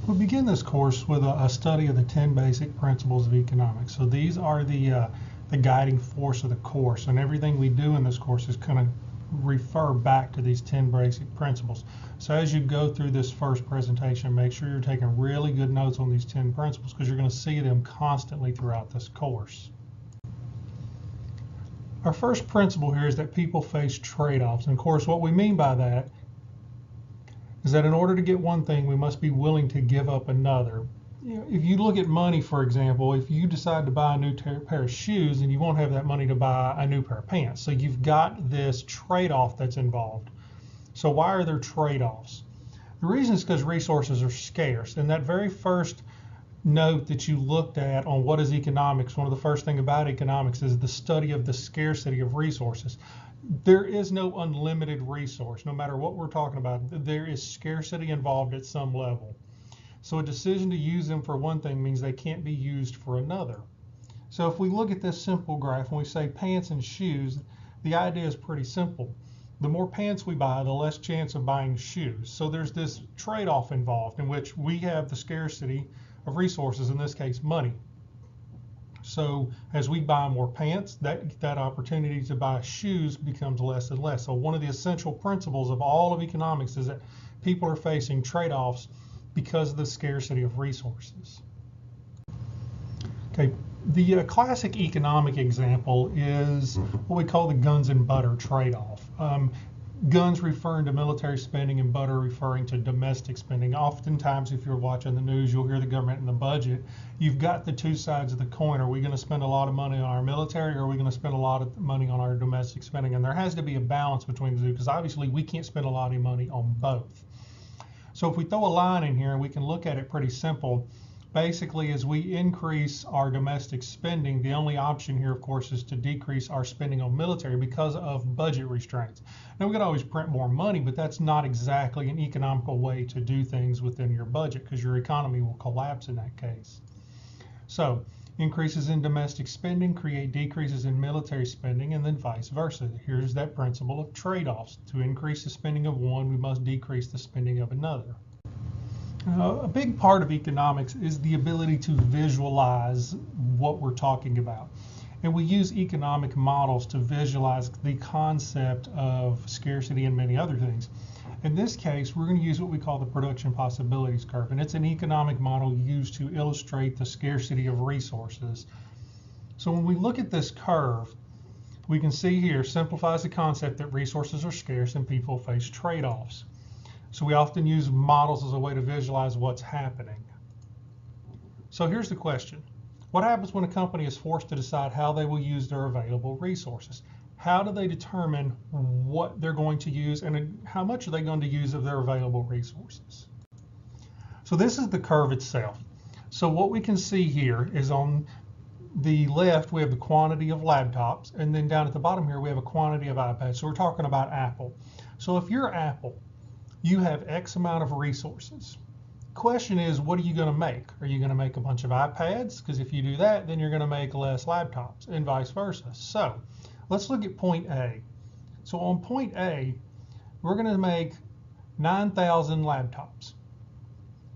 We begin this course with a study of the 10 basic principles of economics. So these are the guiding force of the course, and everything we do in this course is going to refer back to these 10 basic principles. So as you go through this first presentation, make sure you're taking really good notes on these 10 principles because you're going to see them constantly throughout this course. Our first principle here is that people face trade-offs. And of course, what we mean by that is that in order to get one thing, we must be willing to give up another. If you look at money, for example, if you decide to buy a new pair of shoes, then you won't have that money to buy a new pair of pants. So you've got this trade-off that's involved. So why are there trade-offs? The reason is because resources are scarce. And that very first note that you looked at on what is economics, one of the first things about economics is the study of the scarcity of resources. There is no unlimited resource, no matter what we're talking about. There is scarcity involved at some level. So a decision to use them for one thing means they can't be used for another. So if we look at this simple graph and we say pants and shoes, the idea is pretty simple. The more pants we buy, the less chance of buying shoes. So there's this trade-off involved in which we have the scarcity of resources, in this case money. So as we buy more pants, that opportunity to buy shoes becomes less and less. So one of the essential principles of all of economics is that people are facing trade-offs because of the scarcity of resources. Okay, the classic economic example is what we call the guns and butter trade-off. Guns referring to military spending and butter referring to domestic spending. Oftentimes, if you're watching the news, you'll hear the government in the budget. You've got the two sides of the coin. Are we going to spend a lot of money on our military, or are we going to spend a lot of money on our domestic spending? And there has to be a balance between the two, because obviously we can't spend a lot of money on both. So if we throw a line in here, and we can look at it pretty simple. Basically, as we increase our domestic spending, the only option here, of course, is to decrease our spending on military because of budget restraints. Now, we can always print more money, but that's not exactly an economical way to do things within your budget, because your economy will collapse in that case. So increases in domestic spending create decreases in military spending, and then vice versa. Here's that principle of trade-offs. To increase the spending of one, we must decrease the spending of another. A big part of economics is the ability to visualize what we're talking about. And we use economic models to visualize the concept of scarcity and many other things. In this case, we're going to use what we call the production possibilities curve. And it's an economic model used to illustrate the scarcity of resources. So when we look at this curve, we can see here simplifies the concept that resources are scarce and people face trade-offs. So we often use models as a way to visualize what's happening. So here's the question. What happens when a company is forced to decide how they will use their available resources? How do they determine what they're going to use, and how much are they going to use of their available resources? So this is the curve itself. So what we can see here is on the left, we have the quantity of laptops, and then down at the bottom here, we have a quantity of iPads. So we're talking about Apple. So if you're Apple, you have X amount of resources. Question is, what are you going to make? Are you going to make a bunch of iPads? Because if you do that, then you're going to make less laptops, and vice versa. So let's look at point A. So on point A, we're going to make 9,000 laptops.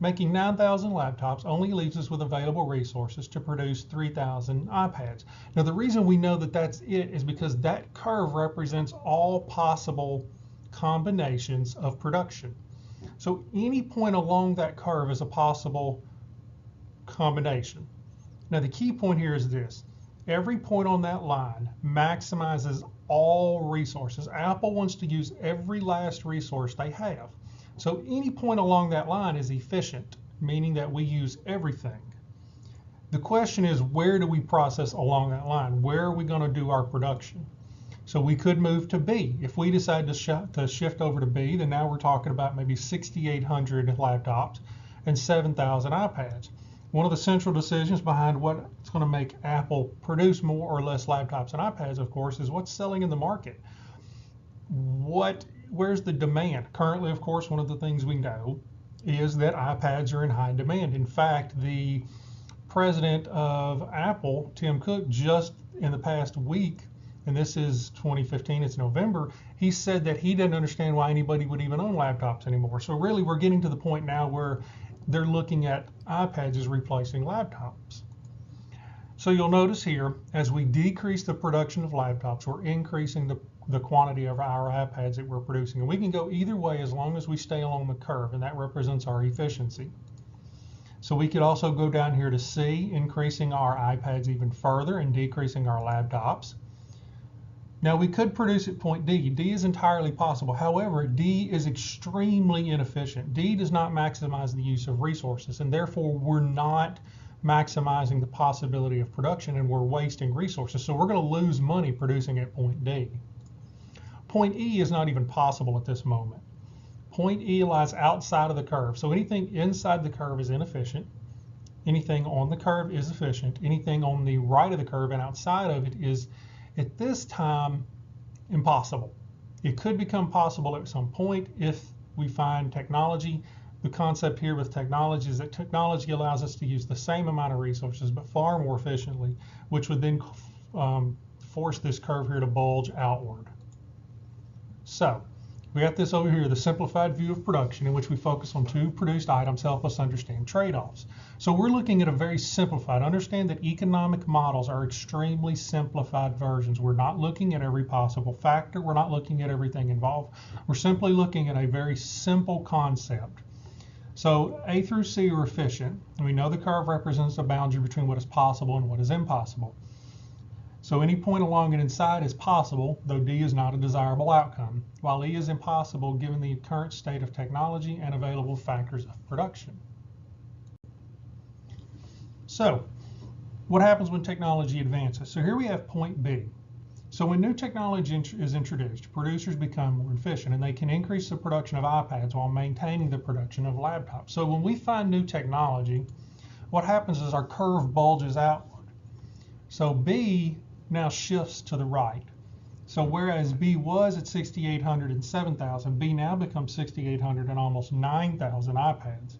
Making 9,000 laptops only leaves us with available resources to produce 3,000 iPads. Now, the reason we know that that's it is because that curve represents all possible combinations of production. So any point along that curve is a possible combination. Now the key point here is this. Every point on that line maximizes all resources. Apple wants to use every last resource they have. So any point along that line is efficient, meaning that we use everything. The question is, where do we process along that line? Where are we going to do our production? So we could move to B. If we decide to shift over to B, then now we're talking about maybe 6,800 laptops and 7,000 iPads. One of the central decisions behind what's going to make Apple produce more or less laptops and iPads, of course, is what's selling in the market. Where's the demand? Currently, of course, one of the things we know is that iPads are in high demand. In fact, the president of Apple, Tim Cook, just in the past week, and this is 2015, it's November, he said that he didn't understand why anybody would even own laptops anymore. So really, we're getting to the point now where they're looking at iPads as replacing laptops. So you'll notice here, as we decrease the production of laptops, we're increasing the quantity of our iPads that we're producing. And we can go either way as long as we stay along the curve, and that represents our efficiency. So we could also go down here to C, increasing our iPads even further and decreasing our laptops. Now we could produce at point D. D is entirely possible. However, D is extremely inefficient. D does not maximize the use of resources, and therefore we're not maximizing the possibility of production, and we're wasting resources. So we're going to lose money producing at point D. Point E is not even possible at this moment. Point E lies outside of the curve. So anything inside the curve is inefficient. Anything on the curve is efficient. Anything on the right of the curve and outside of it is, at this time, impossible. It could become possible at some point if we find technology. The concept here with technology is that technology allows us to use the same amount of resources but far more efficiently, which would then force this curve here to bulge outward. So we got this over here, the simplified view of production, in which we focus on two produced items, help us understand trade-offs. So we're looking at a very simplified. Understand that economic models are extremely simplified versions. We're not looking at every possible factor. We're not looking at everything involved. We're simply looking at a very simple concept. So A through C are efficient, and we know the curve represents a boundary between what is possible and what is impossible. So any point along and inside is possible, though D is not a desirable outcome, while E is impossible given the current state of technology and available factors of production. So what happens when technology advances? So here we have point B. So when new technology is introduced, producers become more efficient, and they can increase the production of iPads while maintaining the production of laptops. So when we find new technology, what happens is our curve bulges outward. So B now shifts to the right. So whereas B was at 6,800 and 7,000, B now becomes 6,800 and almost 9,000 iPads.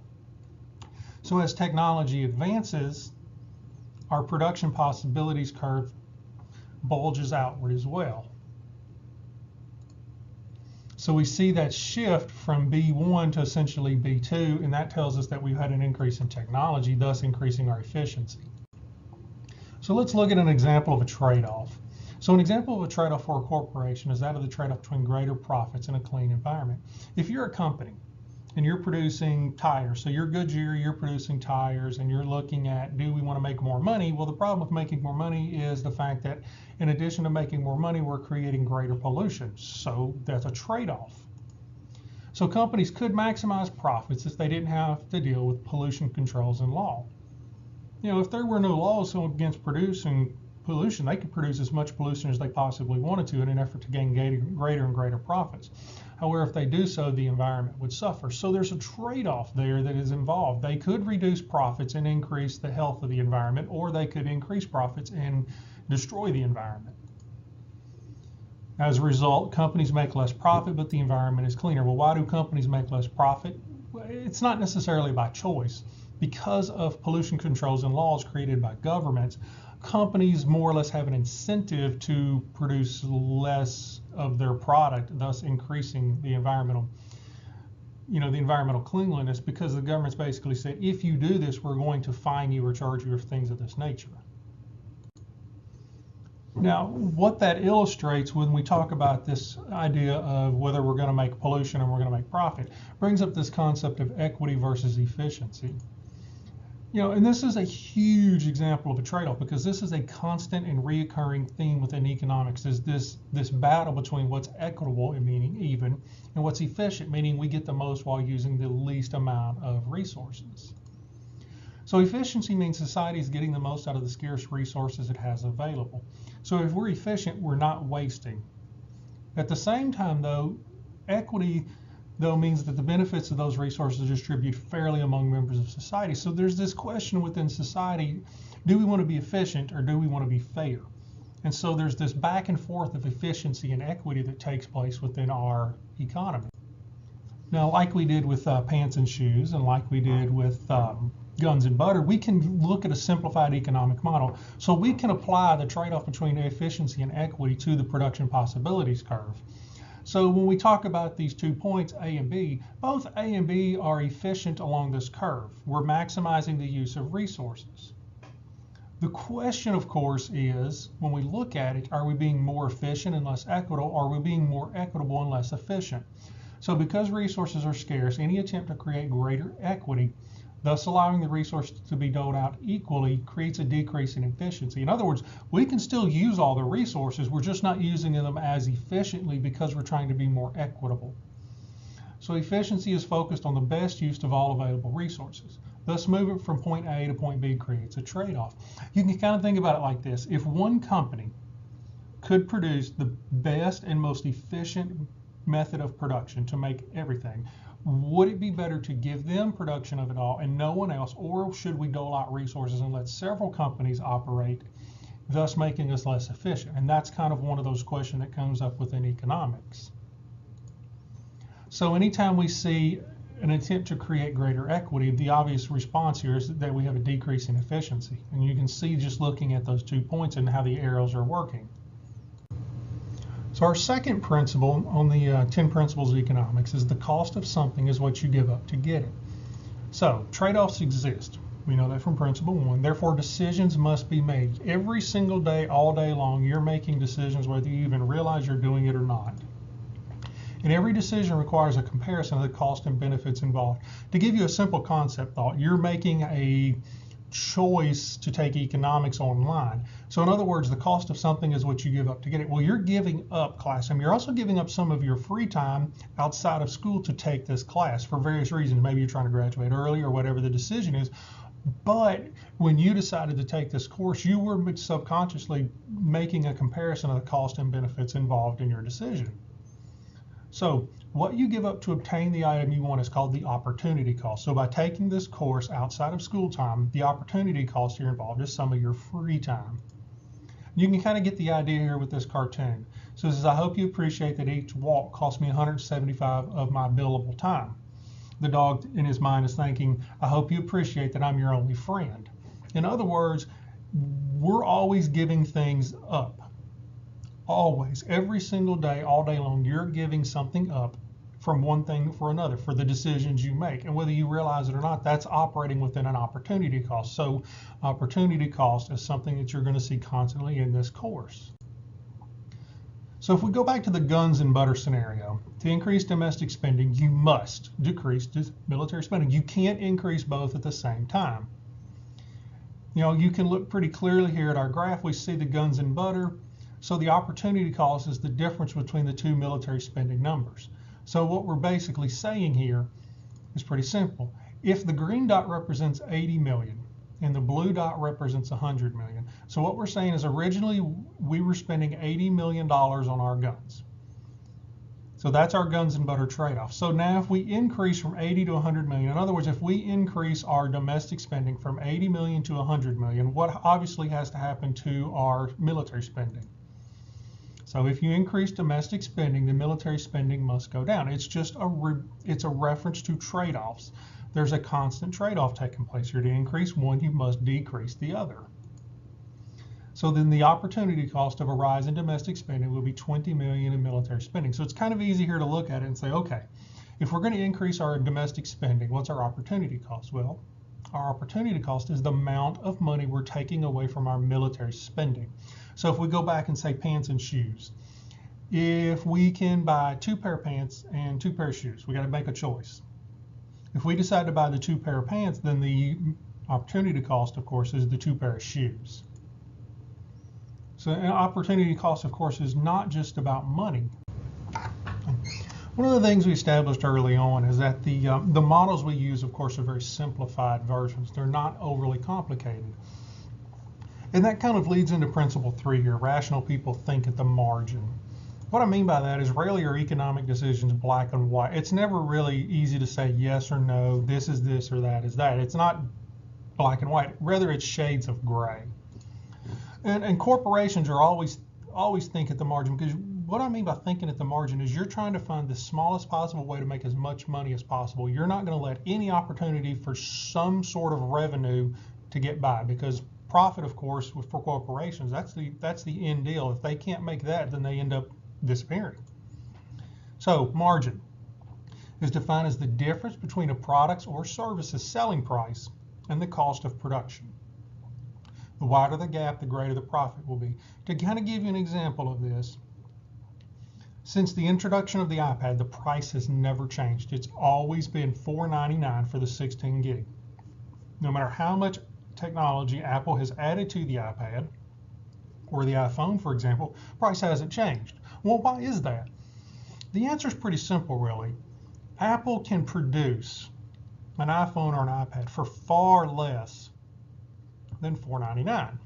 So as technology advances, our production possibilities curve bulges outward as well. So we see that shift from B1 to essentially B2, and that tells us that we've had an increase in technology, thus increasing our efficiency. So let's look at an example of a trade-off. So an example of a trade-off for a corporation is that of the trade-off between greater profits and a clean environment. If you're a company and you're producing tires, so you're Goodyear, you're producing tires, and you're looking at, do we want to make more money? Well, the problem with making more money is the fact that in addition to making more money, we're creating greater pollution. So that's a trade-off. So companies could maximize profits if they didn't have to deal with pollution controls and law. You know, if there were no laws against producing pollution, they could produce as much pollution as they possibly wanted to in an effort to gain greater and greater profits. However, if they do so, the environment would suffer. So there's a trade-off there that is involved. They could reduce profits and increase the health of the environment, or they could increase profits and destroy the environment. As a result, companies make less profit, but the environment is cleaner. Well, why do companies make less profit? It's not necessarily by choice. Because of pollution controls and laws created by governments, companies more or less have an incentive to produce less of their product, thus increasing the environmental cleanliness, because the government's basically said, if you do this, we're going to fine you or charge you for things of this nature. Now, what that illustrates when we talk about this idea of whether we're going to make pollution or we're going to make profit, brings up this concept of equity versus efficiency. You know, and this is a huge example of a trade-off, because this is a constant and reoccurring theme within economics, is this battle between what's equitable, meaning even, and what's efficient, meaning we get the most while using the least amount of resources. So efficiency means society is getting the most out of the scarce resources it has available. So if we're efficient, we're not wasting. At the same time, though, equity means that the benefits of those resources distribute fairly among members of society. So there's this question within society, do we want to be efficient or do we want to be fair? And so there's this back and forth of efficiency and equity that takes place within our economy. Now, like we did with pants and shoes, and like we did with guns and butter, we can look at a simplified economic model. So we can apply the trade-off between efficiency and equity to the production possibilities curve. So when we talk about these 2 points, A and B, both A and B are efficient along this curve. We're maximizing the use of resources. The question, of course, is when we look at it, are we being more efficient and less equitable, or are we being more equitable and less efficient? So because resources are scarce, any attempt to create greater equity, thus allowing the resources to be doled out equally, creates a decrease in efficiency. In other words, we can still use all the resources, we're just not using them as efficiently because we're trying to be more equitable. So efficiency is focused on the best use of all available resources. Thus, moving from point A to point B creates a trade-off. You can kind of think about it like this. If one company could produce the best and most efficient method of production to make everything, would it be better to give them production of it all and no one else, or should we dole out resources and let several companies operate, thus making us less efficient? And that's kind of one of those questions that comes up within economics. So anytime we see an attempt to create greater equity, the obvious response here is that we have a decrease in efficiency. And you can see just looking at those 2 points and how the arrows are working. So our second principle on the 10 principles of economics is the cost of something is what you give up to get it. So trade-offs exist. We know that from principle 1. Therefore, decisions must be made. Every single day, all day long, you're making decisions whether you even realize you're doing it or not. And every decision requires a comparison of the cost and benefits involved. To give you a simple concept thought, you're making a choice to take economics online. So in other words, the cost of something is what you give up to get it. Well, you're giving up class time. You're also giving up some of your free time outside of school to take this class for various reasons. Maybe you're trying to graduate early or whatever the decision is. But when you decided to take this course, you were subconsciously making a comparison of the cost and benefits involved in your decision. So what you give up to obtain the item you want is called the opportunity cost. So by taking this course outside of school time, the opportunity cost here involved is some of your free time. You can kind of get the idea here with this cartoon. So it says, I hope you appreciate that each walk cost me 175 of my billable time. The dog in his mind is thinking, I hope you appreciate that I'm your only friend. In other words, we're always giving things up. Always, every single day, all day long, you're giving something up from one thing for another for the decisions you make. And whether you realize it or not, that's operating within an opportunity cost. So opportunity cost is something that you're going to see constantly in this course. So if we go back to the guns and butter scenario, to increase domestic spending, you must decrease military spending. You can't increase both at the same time. You know, you can look pretty clearly here at our graph. We see the guns and butter. So the opportunity cost is the difference between the two military spending numbers. So what we're basically saying here is pretty simple. If the green dot represents 80 million and the blue dot represents 100 million. So what we're saying is originally we were spending $80 million on our guns. So that's our guns and butter trade-off. So now if we increase from 80 to 100 million, in other words, if we increase our domestic spending from 80 million to 100 million, what obviously has to happen to our military spending? So if you increase domestic spending, the military spending must go down. It's just it's a reference to trade-offs. There's a constant trade-off taking place here. To increase one, you must decrease the other. So then the opportunity cost of a rise in domestic spending will be 20 million in military spending. So it's kind of easy here to look at it and say, okay, if we're going to increase our domestic spending, what's our opportunity cost? Well, our opportunity cost is the amount of money we're taking away from our military spending. So if we go back and say pants and shoes, if we can buy 2 pair of pants and 2 pair of shoes, we got to make a choice. If we decide to buy the 2 pair of pants, then the opportunity cost, of course, is the 2 pair of shoes. So an opportunity cost, of course, is not just about money. One of the things we established early on is that the models we use, of course, are very simplified versions. They're not overly complicated. And that kind of leads into principle 3 here. Rational people think at the margin. What I mean by that is rarely are economic decisions black and white. It's never really easy to say yes or no, this is this or that is that. It's not black and white. Rather, it's shades of gray. And corporations are always think at the margin, because what I mean by thinking at the margin is you're trying to find the smallest possible way to make as much money as possible. You're not going to let any opportunity for some sort of revenue to get by, because profit, of course, for corporations, that's the end deal. If they can't make that, then they end up disappearing. So margin is defined as the difference between a product's or service's selling price and the cost of production. The wider the gap, the greater the profit will be. To kind of give you an example of this, since the introduction of the iPad, the price has never changed. It's always been $4.99 for the 16 gig. No matter how much technology Apple has added to the iPad or the iPhone, for example, price hasn't changed. Well, why is that? The answer is pretty simple, really. Apple can produce an iPhone or an iPad for far less than $4.99.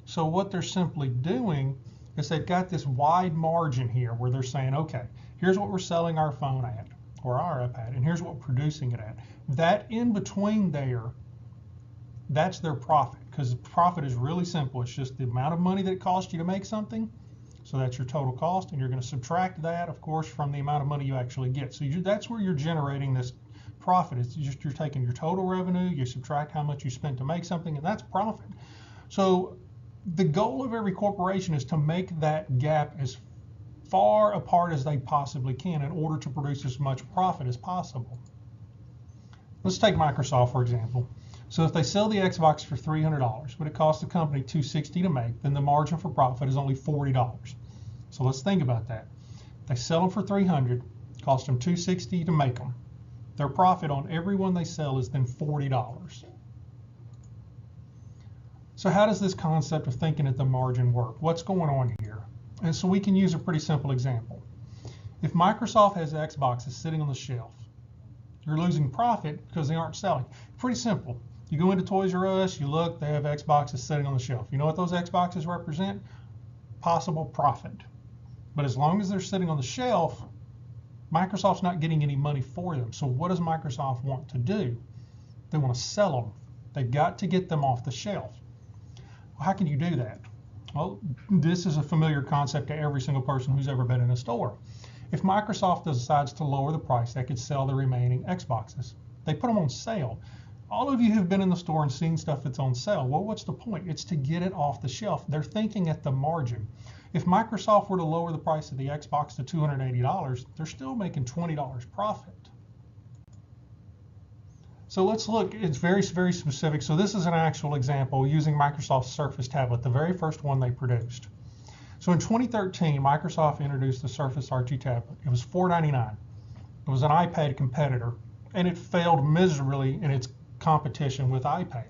So what they're simply doing is they've got this wide margin here where they're saying, okay, here's what we're selling our phone at or our iPad, and here's what we're producing it at. That in between there, that's their profit, because the profit is really simple. It's just the amount of money that it costs you to make something. So that's your total cost, and you're going to subtract that, of course, from the amount of money you actually get. So that's where you're generating this profit. It's just you're taking your total revenue, you subtract how much you spent to make something, and that's profit. So the goal of every corporation is to make that gap as far apart as they possibly can in order to produce as much profit as possible. Let's take Microsoft, for example. So if they sell the Xbox for $300, but it costs the company $260 to make, then the margin for profit is only $40. So let's think about that. If they sell them for $300, cost them $260 to make them. Their profit on every one they sell is then $40. So how does this concept of thinking at the margin work? What's going on here? And so we can use a pretty simple example. If Microsoft has Xboxes sitting on the shelf, you're losing profit because they aren't selling. Pretty simple. You go into Toys R Us, you look, they have Xboxes sitting on the shelf. You know what those Xboxes represent? Possible profit. But as long as they're sitting on the shelf, Microsoft's not getting any money for them. So what does Microsoft want to do? They want to sell them. They've got to get them off the shelf. Well, how can you do that? Well, this is a familiar concept to every single person who's ever been in a store. If Microsoft decides to lower the price, they could sell the remaining Xboxes. They put them on sale. All of you have been in the store and seen stuff that's on sale. Well, what's the point? It's to get it off the shelf. They're thinking at the margin. If Microsoft were to lower the price of the Xbox to $280, they're still making $20 profit. So let's look, it's very, very specific. So this is an actual example using Microsoft Surface tablet, the very first one they produced. So in 2013, Microsoft introduced the Surface RT tablet. It was $4.99. It was an iPad competitor, and it failed miserably in its competition with iPad.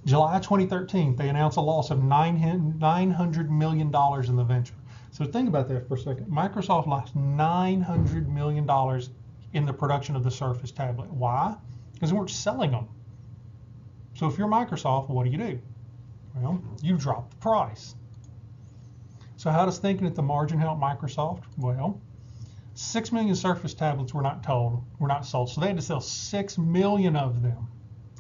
July 2013, they announced a loss of $900 million in the venture. So think about that for a second. Microsoft lost $900 million in the production of the Surface tablet. Why? Because they weren't selling them. So if you're Microsoft, what do? Well, you drop the price. So how does thinking at the margin help Microsoft? Well, 6 million Surface tablets were not sold. So they had to sell 6 million of them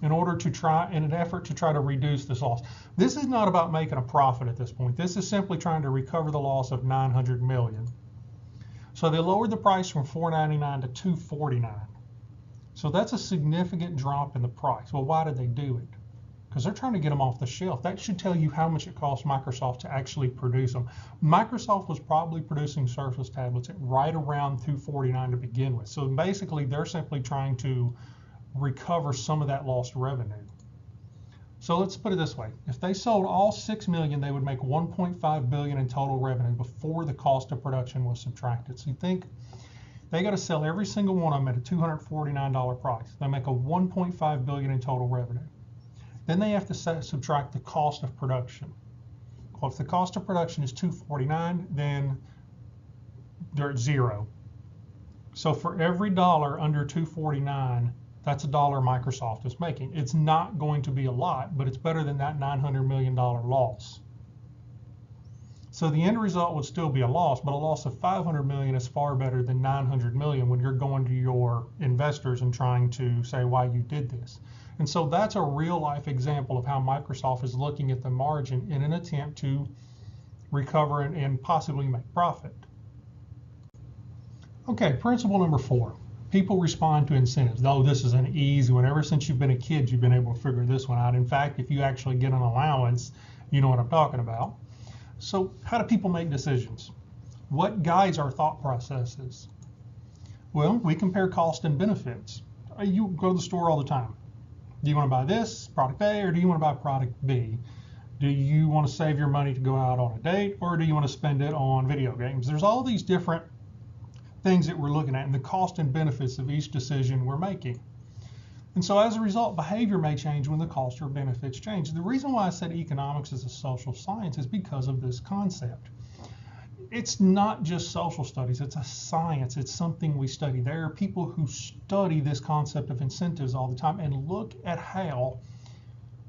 in an effort to try to reduce this loss. This is not about making a profit at this point. This is simply trying to recover the loss of 900 million. So they lowered the price from $4.99 to $2.49. So that's a significant drop in the price. Well, why did they do it? Because they're trying to get them off the shelf. That should tell you how much it costs Microsoft to actually produce them. Microsoft was probably producing Surface tablets at right around $2.49 to begin with. So basically, they're simply trying to recover some of that lost revenue. So let's put it this way. If they sold all 6 million, they would make 1.5 billion in total revenue before the cost of production was subtracted. So you think they got to sell every single one of them at a $249 price. They make a 1.5 billion in total revenue. Then they have to subtract the cost of production. Well, if the cost of production is $249, then they're at zero. So for every dollar under $249, that's a dollar Microsoft is making. It's not going to be a lot, but it's better than that $900 million loss. So the end result would still be a loss, but a loss of 500 million is far better than 900 million when you're going to your investors and trying to say why you did this. And so that's a real life example of how Microsoft is looking at the margin in an attempt to recover and possibly make profit. Okay, principle number 4. People respond to incentives. Though this is an easy one. Ever since you've been a kid, you've been able to figure this one out. In fact, if you actually get an allowance, you know what I'm talking about. So how do people make decisions? What guides our thought processes? Well, we compare cost and benefits. You go to the store all the time. Do you want to buy this, product A, or do you want to buy product B? Do you want to save your money to go out on a date, or do you want to spend it on video games? There's all these different things that we're looking at and the cost and benefits of each decision we're making. And so as a result, behavior may change when the cost or benefits change. The reason why I said economics is a social science is because of this concept. It's not just social studies, it's a science, it's something we study. There are people who study this concept of incentives all the time and look at how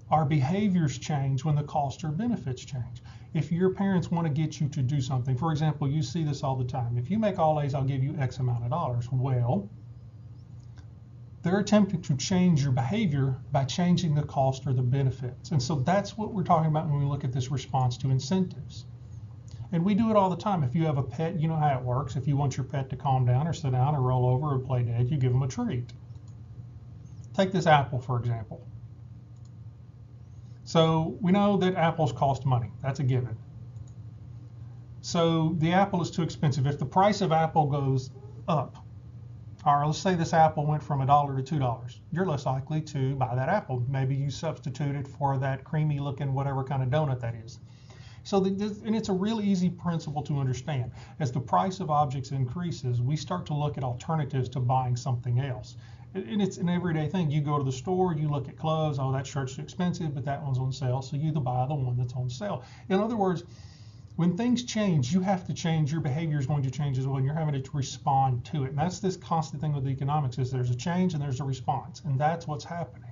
our behaviors change when the cost or benefits change. If your parents want to get you to do something, for example, you see this all the time. If you make all A's, I'll give you X amount of dollars. Well, they're attempting to change your behavior by changing the cost or the benefits. And so that's what we're talking about when we look at this response to incentives. And we do it all the time. If you have a pet, you know how it works. If you want your pet to calm down or sit down or roll over or play dead, you give them a treat. Take this apple, for example. So we know that apples cost money. That's a given. So the apple is too expensive. If the price of apple goes up, or let's say this apple went from $1 to $2, you're less likely to buy that apple. Maybe you substitute it for that creamy looking whatever kind of donut that is. So, and it's a really easy principle to understand. As the price of objects increases, we start to look at alternatives to buying something else. And it's an everyday thing. You go to the store, you look at clothes, oh, that shirt's too expensive, but that one's on sale, so you buy the one that's on sale. In other words, when things change, you have to change. Your behavior is going to change as well, and you're having to respond to it. And that's this constant thing with economics is there's a change and there's a response, and that's what's happening.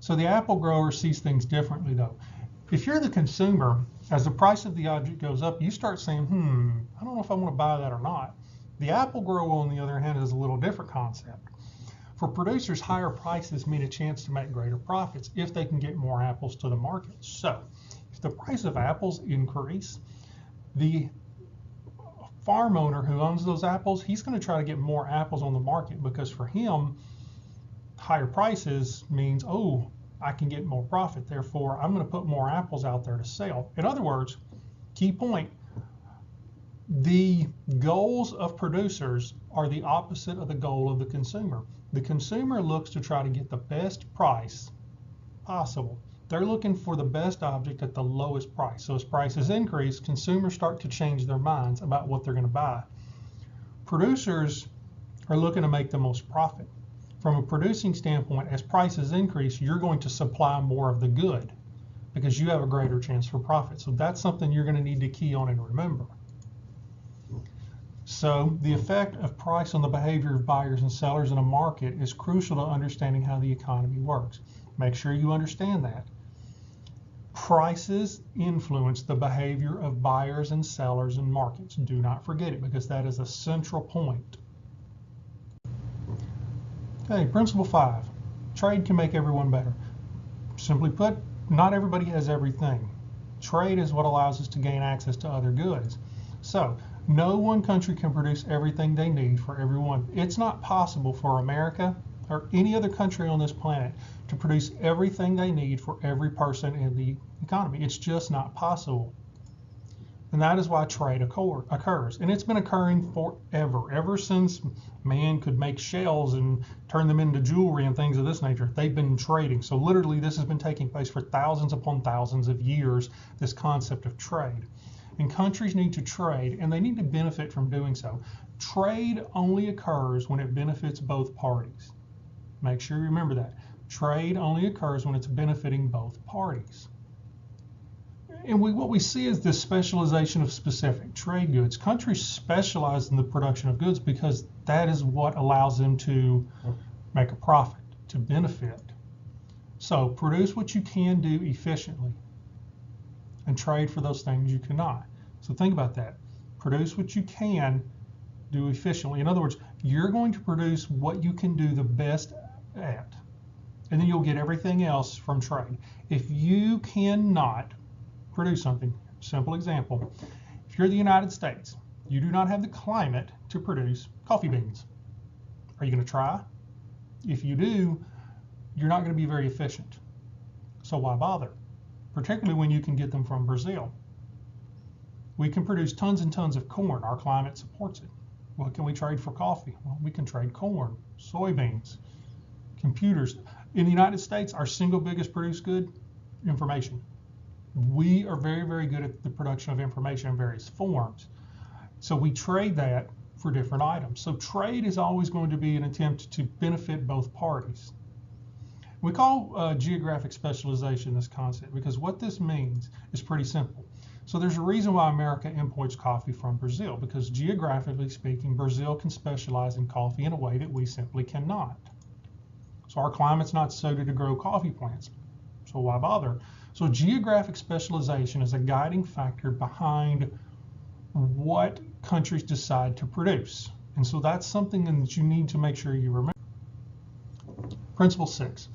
So the apple grower sees things differently, though. If you're the consumer, as the price of the object goes up, you start saying, I don't know if I want to buy that or not. The apple grower, on the other hand, is a little different concept. For producers, higher prices mean a chance to make greater profits if they can get more apples to the market. So if the price of apples increase, the farm owner who owns those apples, he's going to try to get more apples on the market because for him, higher prices means, oh, I can get more profit. Therefore, I'm going to put more apples out there to sell. In other words, key point, the goals of producers are the opposite of the goal of the consumer. The consumer looks to try to get the best price possible. They're looking for the best object at the lowest price. So as prices increase, consumers start to change their minds about what they're going to buy. Producers are looking to make the most profit. From a producing standpoint, as prices increase, you're going to supply more of the good because you have a greater chance for profit. So that's something you're going to need to key on and remember. So the effect of price on the behavior of buyers and sellers in a market is crucial to understanding how the economy works. Make sure you understand that. Prices influence the behavior of buyers and sellers in markets. Do not forget it because that is a central point. Okay, principle 5. Trade can make everyone better. Simply put, not everybody has everything. Trade is what allows us to gain access to other goods. So, no one country can produce everything they need for everyone. It's not possible for America or any other country on this planet to produce everything they need for every person in the economy. It's just not possible. And that is why trade occurs. And it's been occurring forever, ever since man could make shells and turn them into jewelry and things of this nature. They've been trading. So literally this has been taking place for thousands upon thousands of years, this concept of trade. And countries need to trade, and they need to benefit from doing so. Trade only occurs when it benefits both parties. Make sure you remember that. Trade only occurs when it's benefiting both parties. And what we see is this specialization of specific trade goods. Countries specialize in the production of goods because that is what allows them to make a profit, to benefit. So produce what you can do efficiently and trade for those things you cannot. So think about that. Produce what you can do efficiently. In other words, you're going to produce what you can do the best at, and then you'll get everything else from trade. If you cannot produce something, simple example, if you're the United States, you do not have the climate to produce coffee beans. Are you going to try? If you do, you're not going to be very efficient. So why bother? Particularly when you can get them from Brazil. We can produce tons and tons of corn. Our climate supports it. What can we trade for coffee? Well, we can trade corn, soybeans, computers. In the United States, our single biggest produced good, information. We are very, very good at the production of information in various forms. So we trade that for different items. So trade is always going to be an attempt to benefit both parties. We call geographic specialization this concept because what this means is pretty simple. So there's a reason why America imports coffee from Brazil, because geographically speaking, Brazil can specialize in coffee in a way that we simply cannot. So our climate's not suited to grow coffee plants. So why bother? So geographic specialization is a guiding factor behind what countries decide to produce. And so that's something that you need to make sure you remember. Principle 6.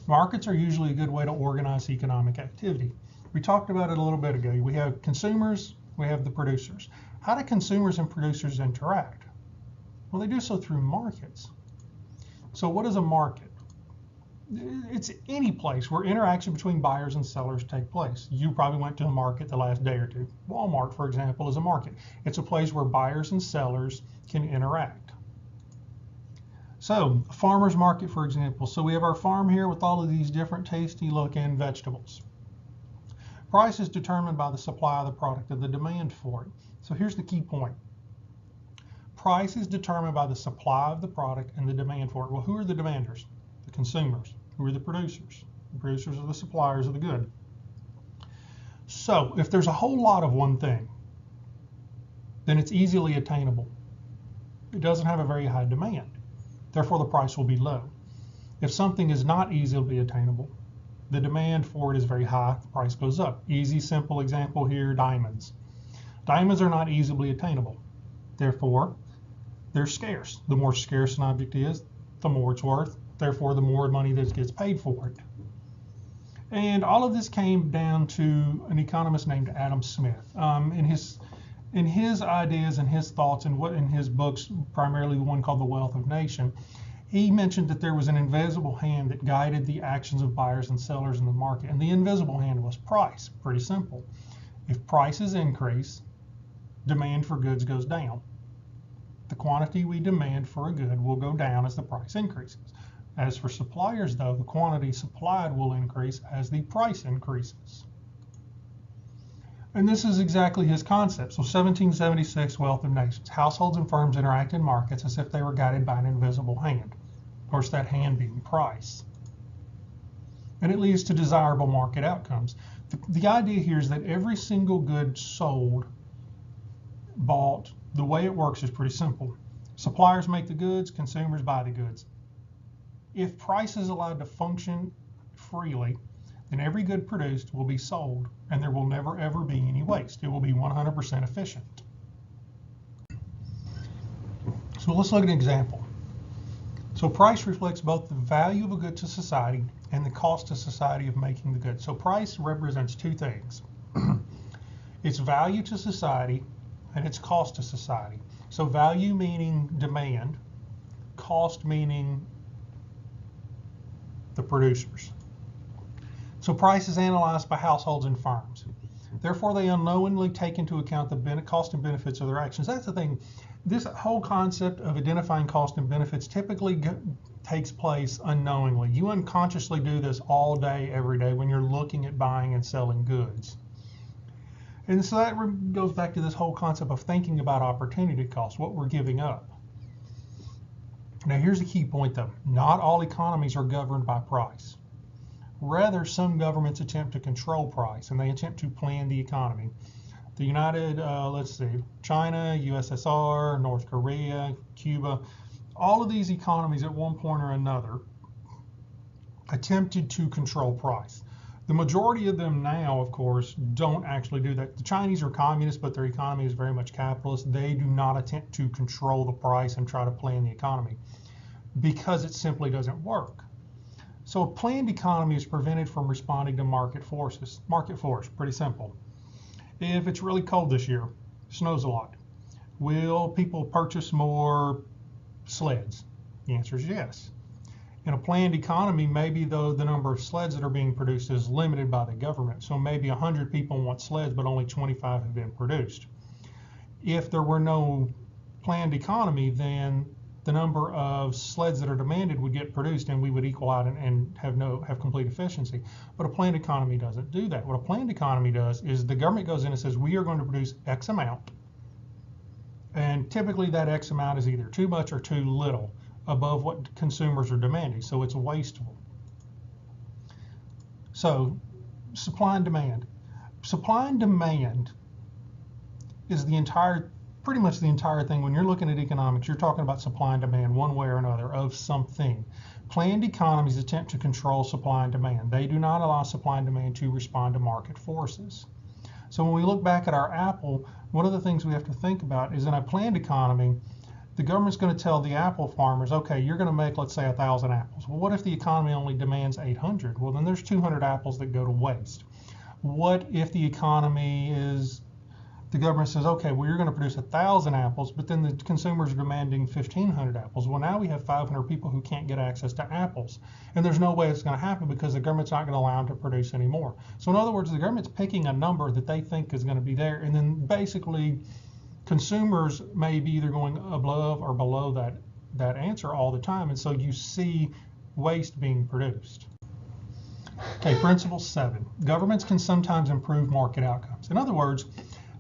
Markets are usually a good way to organize economic activity. We talked about it a little bit ago. We have consumers, we have the producers. How do consumers and producers interact? Well, they do so through markets. So what is a market? It's any place where interaction between buyers and sellers take place. You probably went to a market the last day or two. Walmart, for example, is a market. It's a place where buyers and sellers can interact. So a farmer's market, for example. So we have our farm here with all of these different tasty looking vegetables. Price is determined by the supply of the product and the demand for it. So here's the key point. Price is determined by the supply of the product and the demand for it. Well, who are the demanders? The consumers. Who are the producers? The producers are the suppliers of the good. So if there's a whole lot of one thing, then it's easily attainable. It doesn't have a very high demand. Therefore, the price will be low. If something is not easily attainable, the demand for it is very high, the price goes up. Easy, simple example here, diamonds. Diamonds are not easily attainable. Therefore, they're scarce. The more scarce an object is, the more it's worth. Therefore, the more money that gets paid for it. And all of this came down to an economist named Adam Smith. In his ideas and his thoughts and what in his books, primarily the one called The Wealth of Nations, he mentioned that there was an invisible hand that guided the actions of buyers and sellers in the market. And the invisible hand was price. Pretty simple. If prices increase, demand for goods goes down. The quantity we demand for a good will go down as the price increases. As for suppliers, though, the quantity supplied will increase as the price increases. And this is exactly his concept. So 1776, Wealth of Nations. Households and firms interact in markets as if they were guided by an invisible hand. Of course, that hand being price. And it leads to desirable market outcomes. The idea here is that every single good sold, bought, the way it works is pretty simple. Suppliers make the goods, consumers buy the goods. If price is allowed to function freely, then every good produced will be sold, and there will never ever be any waste. It will be 100% efficient. So let's look at an example. So price reflects both the value of a good to society and the cost to society of making the good. So price represents two things. Its value to society and its cost to society. So value meaning demand, cost meaning the producers. So price is analyzed by households and firms. Therefore, they unknowingly take into account the cost and benefits of their actions. That's the thing. This whole concept of identifying cost and benefits typically takes place unknowingly. You unconsciously do this all day, every day when you're looking at buying and selling goods. And so that goes back to this whole concept of thinking about opportunity cost, what we're giving up. Now here's the key point though. Not all economies are governed by price. Rather, some governments attempt to control price and they attempt to plan the economy. The China, USSR, North Korea, Cuba, all of these economies at one point or another attempted to control price. The majority of them now, of course, don't actually do that. The Chinese are communists, but their economy is very much capitalist. They do not attempt to control the price and try to plan the economy because it simply doesn't work. So a planned economy is prevented from responding to market forces. Market force, pretty simple. If it's really cold this year, snows a lot, will people purchase more sleds? The answer is yes. In a planned economy, maybe though the number of sleds that are being produced is limited by the government. So maybe 100 people want sleds, but only 25 have been produced. If there were no planned economy, then the number of sleds that are demanded would get produced and we would equal out and have complete efficiency. But a planned economy doesn't do that. What a planned economy does is the government goes in and says, we are going to produce X amount. And typically that X amount is either too much or too little above what consumers are demanding. So it's wasteful. So supply and demand. Supply and demand is pretty much the entire thing. When you're looking at economics, you're talking about supply and demand one way or another of something. Planned economies attempt to control supply and demand. They do not allow supply and demand to respond to market forces. So when we look back at our apple, one of the things we have to think about is in a planned economy, the government's going to tell the apple farmers, okay, you're going to make, let's say, 1,000 apples. Well, what if the economy only demands 800? Well, then there's 200 apples that go to waste. What if the economy is, the government says, okay, well, you're going to produce 1,000 apples, but then the consumers are demanding 1,500 apples. Well, now we have 500 people who can't get access to apples. And there's no way it's going to happen because the government's not going to allow them to produce any more. So in other words, the government's picking a number that they think is going to be there. And then basically consumers may be either going above or below that answer all the time. And so you see waste being produced. Okay, principle 7. Governments can sometimes improve market outcomes. In other words,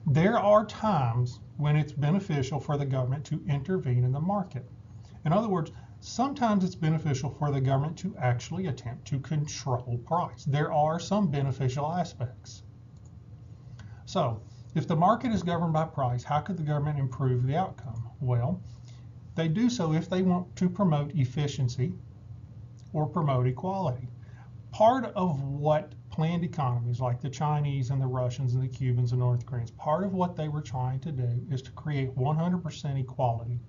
there are times when it's beneficial for the government to intervene in the market. In other words, sometimes it's beneficial for the government to actually attempt to control price. There are some beneficial aspects. So, if the market is governed by price, how could the government improve the outcome? Well, they do so if they want to promote efficiency or promote equality. Part of what planned economies like the Chinese and the Russians and the Cubans and North Koreans, part of what they were trying to do is to create 100% equality.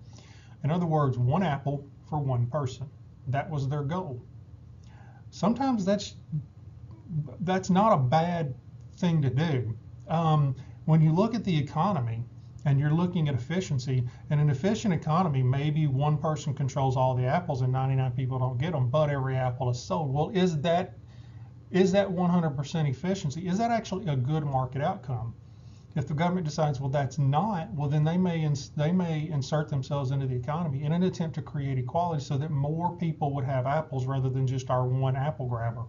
In other words, one apple for one person. That was their goal. Sometimes that's not a bad thing to do. When you look at the economy and you're looking at efficiency, in an efficient economy, maybe one person controls all the apples and 99 people don't get them, but every apple is sold. Well, is that 100% efficiency? Is that actually a good market outcome? If the government decides, well, that's not, well, then they may insert themselves into the economy in an attempt to create equality so that more people would have apples rather than just our one apple grabber.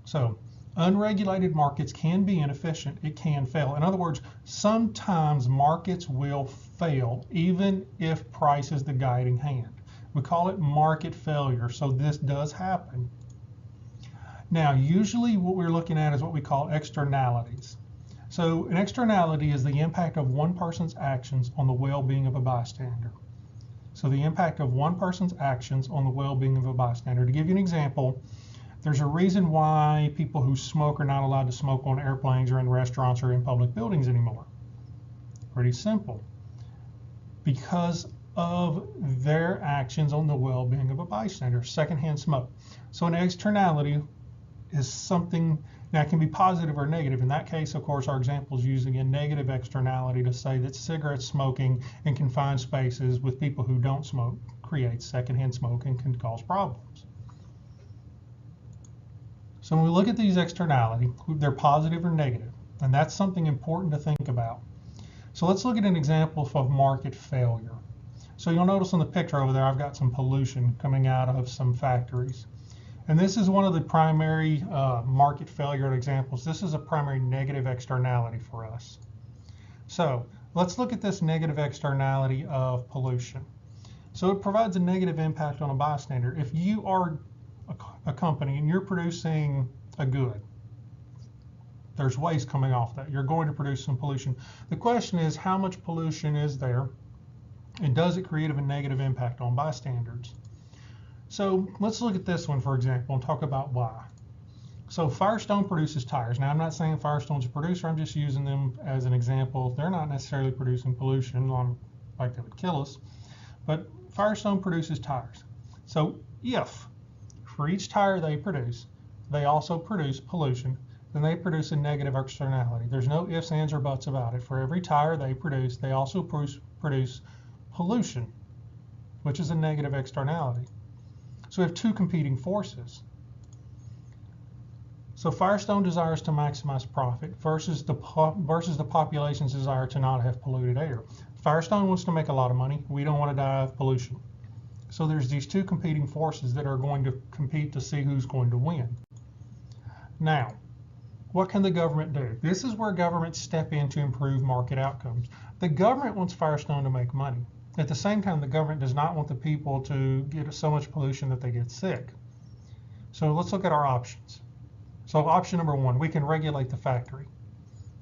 So, unregulated markets can be inefficient. It can fail. In other words, sometimes markets will fail even if price is the guiding hand. We call it market failure. So this does happen. Now, usually what we're looking at is what we call externalities. So an externality is the impact of one person's actions on the well-being of a bystander. So the impact of one person's actions on the well-being of a bystander. To give you an example, there's a reason why people who smoke are not allowed to smoke on airplanes or in restaurants or in public buildings anymore. Pretty simple. Because of their actions on the well-being of a bystander. Secondhand smoke. So an externality is something that can be positive or negative. In that case, of course, our example is using a negative externality to say that cigarette smoking in confined spaces with people who don't smoke creates secondhand smoke and can cause problems. So when we look at these externalities, they're positive or negative, and that's something important to think about. So let's look at an example of market failure. So you'll notice on the picture over there, I've got some pollution coming out of some factories. And this is one of the primary market failure examples. This is a primary negative externality for us. So let's look at this negative externality of pollution. So it provides a negative impact on a bystander. If you are a company and you're producing a good, there's waste coming off that. You're going to produce some pollution. The question is, how much pollution is there? And does it create a negative impact on bystanders? So let's look at this one, for example, and talk about why. So Firestone produces tires. Now, I'm not saying Firestone's a producer. I'm just using them as an example. They're not necessarily producing pollution like that would kill us. But Firestone produces tires. So if for each tire they produce, they also produce pollution, then they produce a negative externality. There's no ifs, ands, or buts about it. For every tire they produce, they also produce pollution, which is a negative externality. So we have two competing forces. So Firestone desires to maximize profit versus the population's desire to not have polluted air. Firestone wants to make a lot of money. We don't want to die of pollution. So there's these two competing forces that are going to compete to see who's going to win. Now, what can the government do? This is where governments step in to improve market outcomes. The government wants Firestone to make money. At the same time, the government does not want the people to get so much pollution that they get sick. So let's look at our options. So option number one, we can regulate the factory.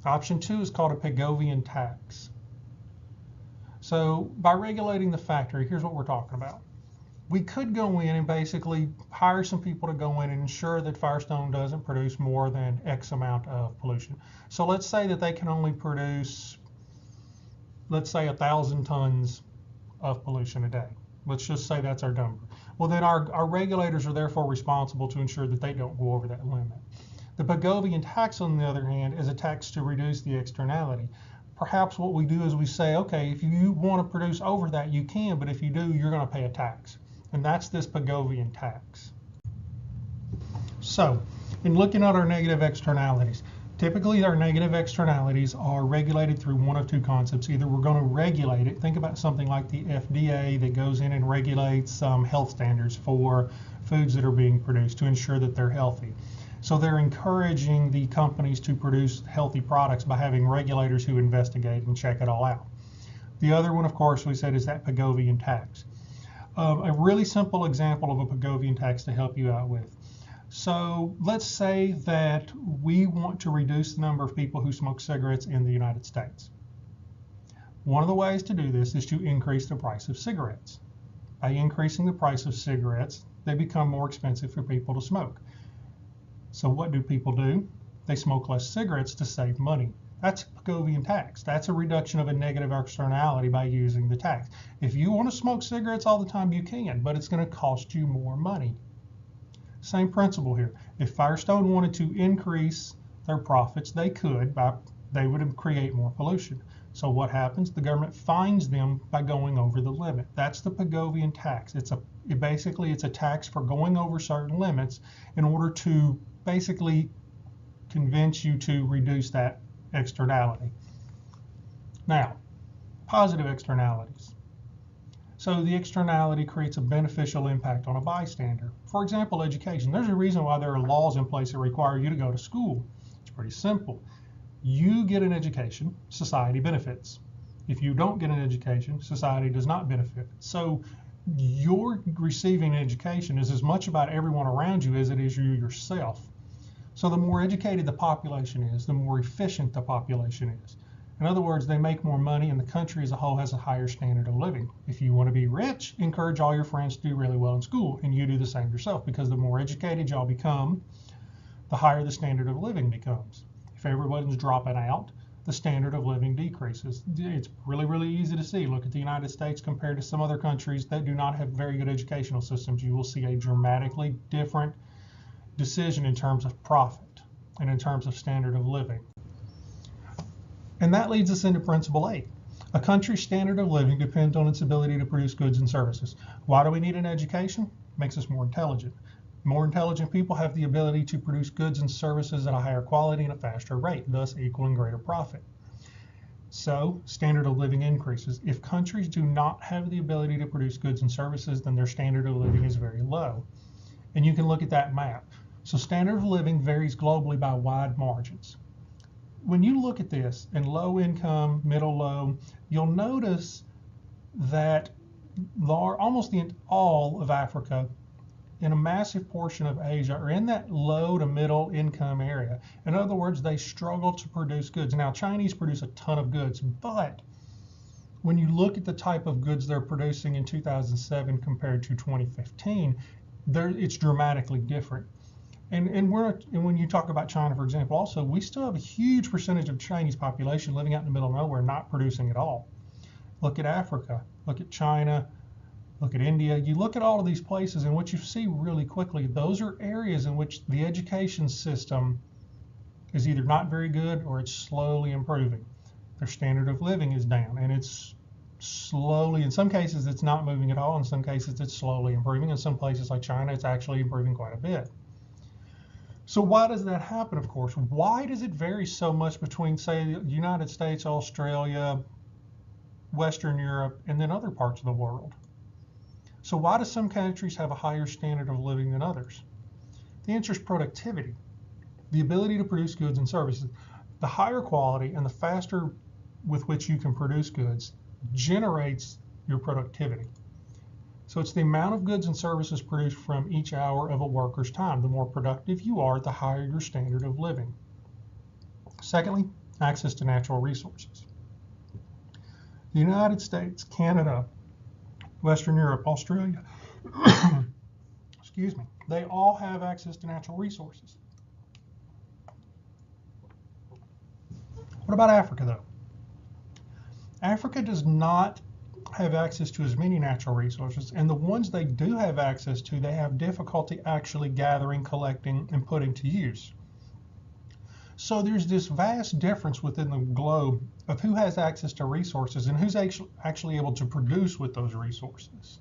Option two is called a Pigovian tax. So by regulating the factory, here's what we're talking about. We could go in and basically hire some people to go in and ensure that Firestone doesn't produce more than X amount of pollution. So let's say that they can only produce, let's say 1,000 tons of pollution a day. Let's just say that's our number. Well, then our regulators are therefore responsible to ensure that they don't go over that limit. The Pigovian tax, on the other hand, is a tax to reduce the externality. Perhaps what we do is we say, okay, if you want to produce over that, you can, but if you do, you're going to pay a tax. And that's this Pigovian tax. So, in looking at our negative externalities, typically our negative externalities are regulated through one of two concepts. Either we're going to regulate it, think about something like the FDA that goes in and regulates health standards for foods that are being produced to ensure that they're healthy. So they're encouraging the companies to produce healthy products by having regulators who investigate and check it all out. The other one, of course, we said is that Pigovian tax. A really simple example of a Pigovian tax to help you out with. So let's say that we want to reduce the number of people who smoke cigarettes in the United States. One of the ways to do this is to increase the price of cigarettes. By increasing the price of cigarettes, they become more expensive for people to smoke. So what do people do? They smoke less cigarettes to save money. That's a Pigovian tax. That's a reduction of a negative externality by using the tax. If you want to smoke cigarettes all the time, you can, but it's going to cost you more money. Same principle here. If Firestone wanted to increase their profits, they could, they would create more pollution. So what happens? The government fines them by going over the limit. That's the Pigovian tax. Basically it's a tax for going over certain limits in order to basically convince you to reduce that externality. Now, positive externalities. So the externality creates a beneficial impact on a bystander. For example, education. There's a reason why there are laws in place that require you to go to school. It's pretty simple. You get an education, society benefits. If you don't get an education, society does not benefit. So your receiving an education is as much about everyone around you as it is you yourself. So the more educated the population is, the more efficient the population is. In other words, they make more money and the country as a whole has a higher standard of living. If you want to be rich, encourage all your friends to do really well in school, and you do the same yourself, because the more educated y'all become, the higher the standard of living becomes. If everyone's dropping out, the standard of living decreases. It's really, really easy to see. Look at the United States compared to some other countries that do not have very good educational systems. You will see a dramatically different decision in terms of profit and in terms of standard of living. And that leads us into Principle 8. A country's standard of living depends on its ability to produce goods and services. Why do we need an education? It makes us more intelligent. More intelligent people have the ability to produce goods and services at a higher quality and a faster rate, thus equaling greater profit. So standard of living increases. If countries do not have the ability to produce goods and services, then their standard of living is very low. And you can look at that map. So standard of living varies globally by wide margins. When you look at this in low income, middle low, you'll notice that almost all of Africa and a massive portion of Asia are in that low to middle income area. In other words, they struggle to produce goods. Now, Chinese produce a ton of goods, but when you look at the type of goods they're producing in 2007 compared to 2015, it's dramatically different. And when you talk about China, for example, also, we still have a huge percentage of Chinese population living out in the middle of nowhere, not producing at all. Look at Africa, look at China, look at India. You look at all of these places, and what you see really quickly, those are areas in which the education system is either not very good or it's slowly improving. Their standard of living is down, and it's slowly, in some cases, it's not moving at all. In some cases, it's slowly improving. In some places like China, it's actually improving quite a bit. So why does that happen, of course? Why does it vary so much between, say, the United States, Australia, Western Europe, and then other parts of the world? So why do some countries have a higher standard of living than others? The answer is productivity, the ability to produce goods and services. The higher quality and the faster with which you can produce goods generates your productivity. So it's the amount of goods and services produced from each hour of a worker's time. The more productive you are, the higher your standard of living. Secondly, access to natural resources. The United States, Canada, Western Europe, Australia, excuse me, they all have access to natural resources. What about Africa, though? Africa does not have access to as many natural resources, and the ones they do have access to, they have difficulty actually gathering, collecting, and putting to use. So there's this vast difference within the globe of who has access to resources and who's actually able to produce with those resources.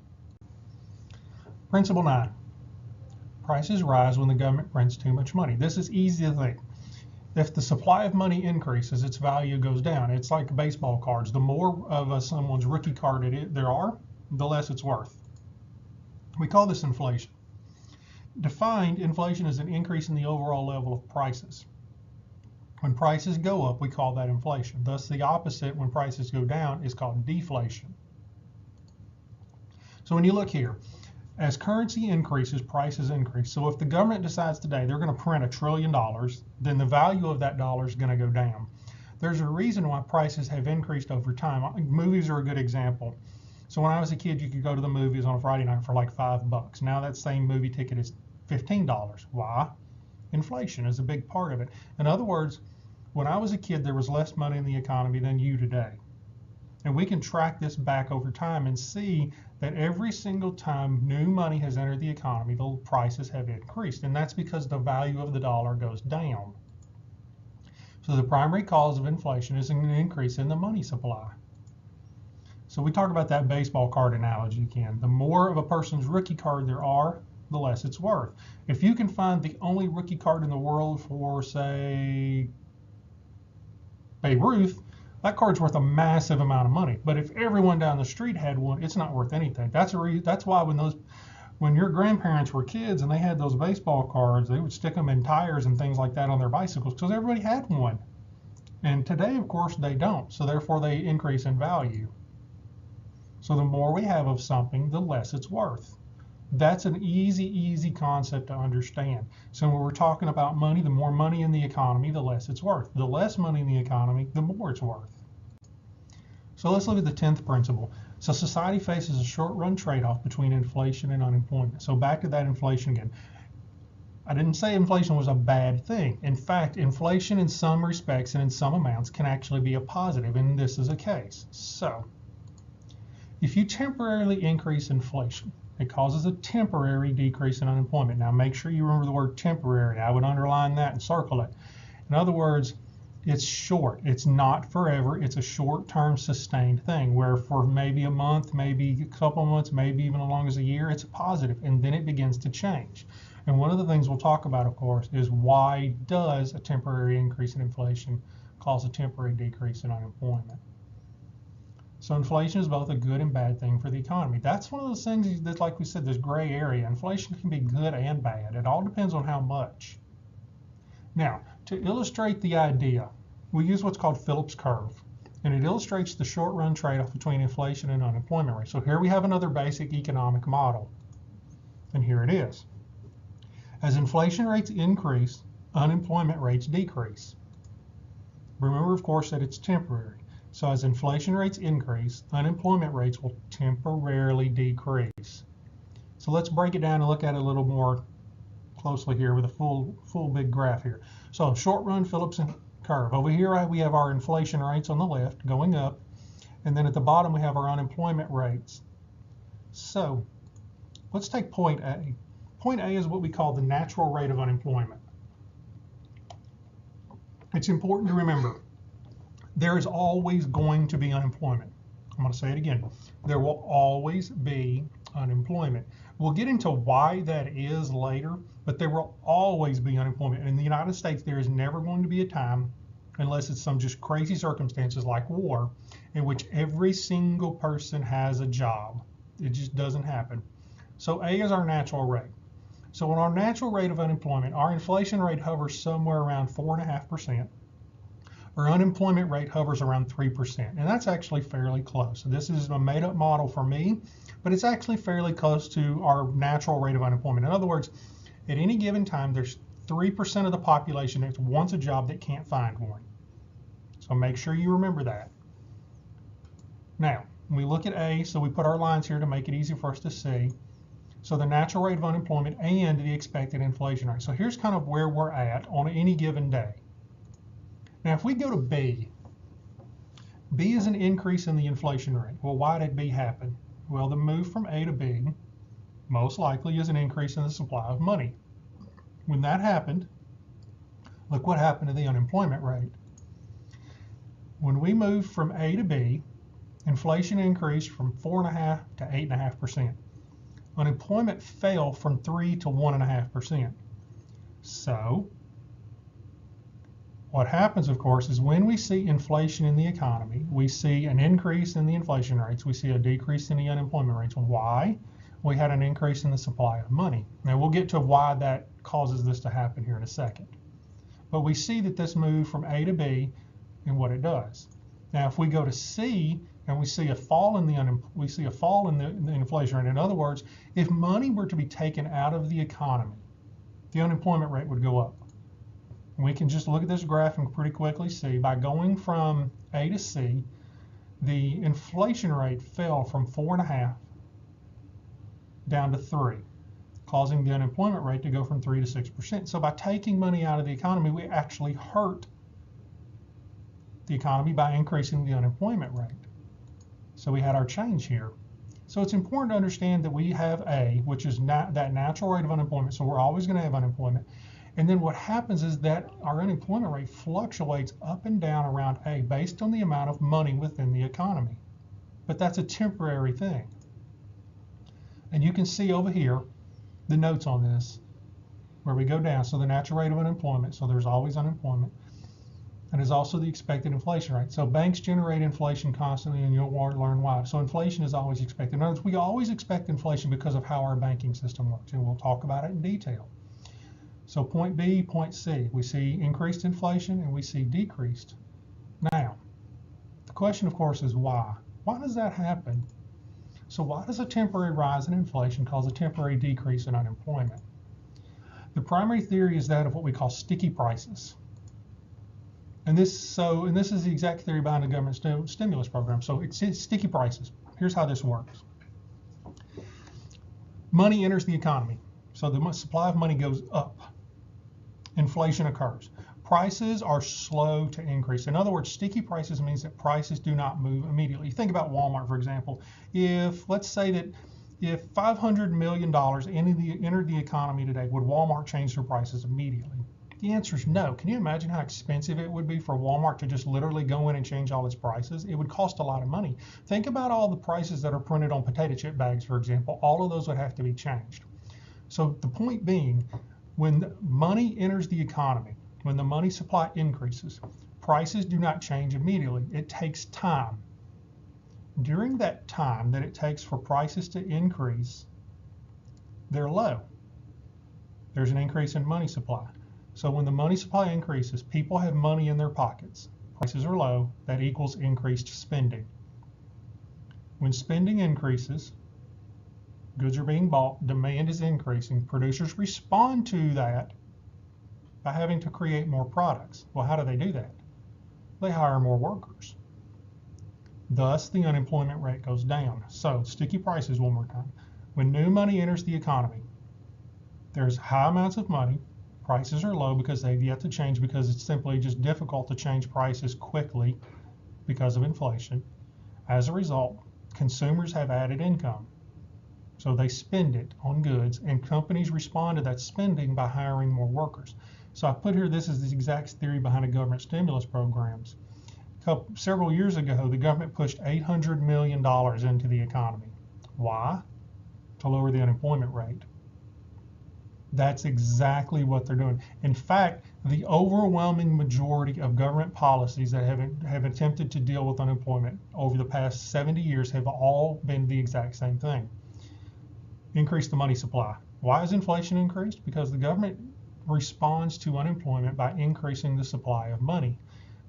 Principle 9, prices rise when the government prints too much money. This is easy to think. If the supply of money increases, its value goes down. It's like baseball cards. The more of someone's rookie card there are, the less it's worth. We call this inflation. Defined, inflation is an increase in the overall level of prices. When prices go up, we call that inflation. Thus, the opposite, when prices go down, is called deflation. So when you look here, as currency increases, prices increase. So if the government decides today they're going to print $1 trillion, then the value of that dollar is going to go down. There's a reason why prices have increased over time. Movies are a good example. So when I was a kid, you could go to the movies on a Friday night for like $5. Now that same movie ticket is $15. Why? Inflation is a big part of it. In other words, when I was a kid, there was less money in the economy than you today. And we can track this back over time and see that every single time new money has entered the economy, the prices have increased. And that's because the value of the dollar goes down. So the primary cause of inflation is an increase in the money supply. So we talk about that baseball card analogy again. The more of a person's rookie card there are, the less it's worth. If you can find the only rookie card in the world for, say, Babe Ruth, that card's worth a massive amount of money. But if everyone down the street had one, it's not worth anything. That's why when your grandparents were kids and they had those baseball cards, they would stick them in tires and things like that on their bicycles because everybody had one. And today, of course, they don't. So therefore, they increase in value. So the more we have of something, the less it's worth. That's an easy concept to understand. So when we're talking about money, the more money in the economy, the less it's worth. The less money in the economy, the more it's worth. So let's look at the 10th principle. So society faces a short-run trade-off between inflation and unemployment. So back to that inflation again. I didn't say inflation was a bad thing. In fact, inflation in some respects and in some amounts can actually be a positive, and this is a case. So if you temporarily increase inflation, it causes a temporary decrease in unemployment. Now make sure you remember the word temporary. I would underline that and circle it. In other words, it's short. It's not forever. It's a short-term sustained thing where for maybe a month, maybe a couple of months, maybe even as long as a year, it's a positive, and then it begins to change. And one of the things we'll talk about, of course, is why does a temporary increase in inflation cause a temporary decrease in unemployment? So inflation is both a good and bad thing for the economy. That's one of those things that, like we said, there's gray area. Inflation can be good and bad. It all depends on how much. Now, to illustrate the idea, we use what's called Phillips curve, and it illustrates the short-run trade-off between inflation and unemployment rate. So here we have another basic economic model, and here it is. As inflation rates increase, unemployment rates decrease. Remember, of course, that it's temporary. So as inflation rates increase, unemployment rates will temporarily decrease. So let's break it down and look at it a little more closely here with a full big graph here. So short run Phillips curve. Over here we have our inflation rates on the left going up, and then at the bottom we have our unemployment rates. So let's take point A. Point A is what we call the natural rate of unemployment. It's important to remember there is always going to be unemployment. I'm going to say it again. There will always be unemployment. We'll get into why that is later, but there will always be unemployment. In the United States, there is never going to be a time, unless it's some just crazy circumstances like war, in which every single person has a job. It just doesn't happen. So A is our natural rate. So on our natural rate of unemployment, our inflation rate hovers somewhere around 4.5%. Our unemployment rate hovers around 3%, and that's actually fairly close. So this is a made-up model for me, but it's actually fairly close to our natural rate of unemployment. In other words, at any given time, there's 3% of the population that wants a job that can't find one. So make sure you remember that. Now, we look at A, so we put our lines here to make it easy for us to see. So the natural rate of unemployment and the expected inflation rate. So here's kind of where we're at on any given day. Now, if we go to B, B is an increase in the inflation rate. Well, why did B happen? Well, the move from A to B most likely is an increase in the supply of money. When that happened, look what happened to the unemployment rate. When we moved from A to B, inflation increased from 4.5% to 8.5%. Unemployment fell from 3 to 1.5%. So what happens, of course, is when we see inflation in the economy, we see an increase in the inflation rates, we see a decrease in the unemployment rates. Why? We had an increase in the supply of money. Now we'll get to why that causes this to happen here in a second. But we see that this move from A to B and what it does. Now if we go to C and we see a fall in the inflation rate, in other words, if money were to be taken out of the economy, the unemployment rate would go up. We can just look at this graph and pretty quickly see by going from A to C, the inflation rate fell from 4.5 down to 3, causing the unemployment rate to go from 3 to 6%. So by taking money out of the economy, we actually hurt the economy by increasing the unemployment rate. So we had our change here. So it's important to understand that we have A, which is that natural rate of unemployment. So we're always going to have unemployment. And then what happens is that our unemployment rate fluctuates up and down around A based on the amount of money within the economy. But that's a temporary thing. And you can see over here the notes on this where we go down. So the natural rate of unemployment, so there's always unemployment. And there's also the expected inflation rate. So banks generate inflation constantly, and you'll learn why. So inflation is always expected. In other words, we always expect inflation because of how our banking system works, and we'll talk about it in detail. So point B, point C, we see increased inflation and we see decreased. Now, the question, of course, is why? Why does that happen? So why does a temporary rise in inflation cause a temporary decrease in unemployment? The primary theory is that of what we call sticky prices. And this is the exact theory behind the government stimulus program. So it's sticky prices. Here's how this works. Money enters the economy. So the supply of money goes up. Inflation occurs. Prices are slow to increase. In other words, sticky prices means that prices do not move immediately. Think about Walmart, for example. Let's say that if $500 million entered the economy today, would Walmart change their prices immediately? The answer is no. Can you imagine how expensive it would be for Walmart to just literally go in and change all its prices? It would cost a lot of money. Think about all the prices that are printed on potato chip bags, for example. All of those would have to be changed. So the point being, when money enters the economy, when the money supply increases, prices do not change immediately. It takes time. During that time that it takes for prices to increase, they're low. There's an increase in money supply. So when the money supply increases, people have money in their pockets. Prices are low. That equals increased spending. When spending increases, goods are being bought, demand is increasing. Producers respond to that by having to create more products. Well, how do they do that? They hire more workers. Thus, the unemployment rate goes down. So, sticky prices one more time. When new money enters the economy, there's high amounts of money. Prices are low because they've yet to change, because it's simply just difficult to change prices quickly because of inflation. As a result, consumers have added income. So they spend it on goods, and companies respond to that spending by hiring more workers. So I put here, this is the exact theory behind the government stimulus programs. Several years ago, the government pushed $800 million into the economy. Why? to lower the unemployment rate. That's exactly what they're doing. In fact, the overwhelming majority of government policies that have attempted to deal with unemployment over the past 70 years have all been the exact same thing. Increase the money supply. Why is inflation increased? Because the government responds to unemployment by increasing the supply of money.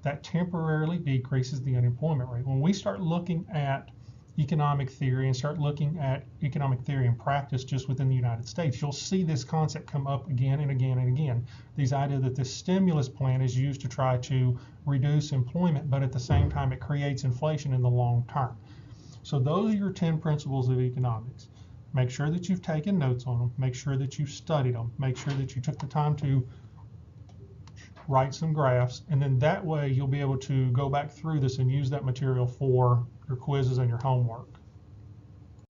That temporarily decreases the unemployment rate. When we start looking at economic theory and start looking at economic theory and practice just within the United States, you'll see this concept come up again and again and again. These idea that this stimulus plan is used to try to reduce employment, but at the same time it creates inflation in the long term. So those are your 10 principles of economics. Make sure that you've taken notes on them. Make sure that you've studied them. Make sure that you took the time to write some graphs, and then that way you'll be able to go back through this and use that material for your quizzes and your homework.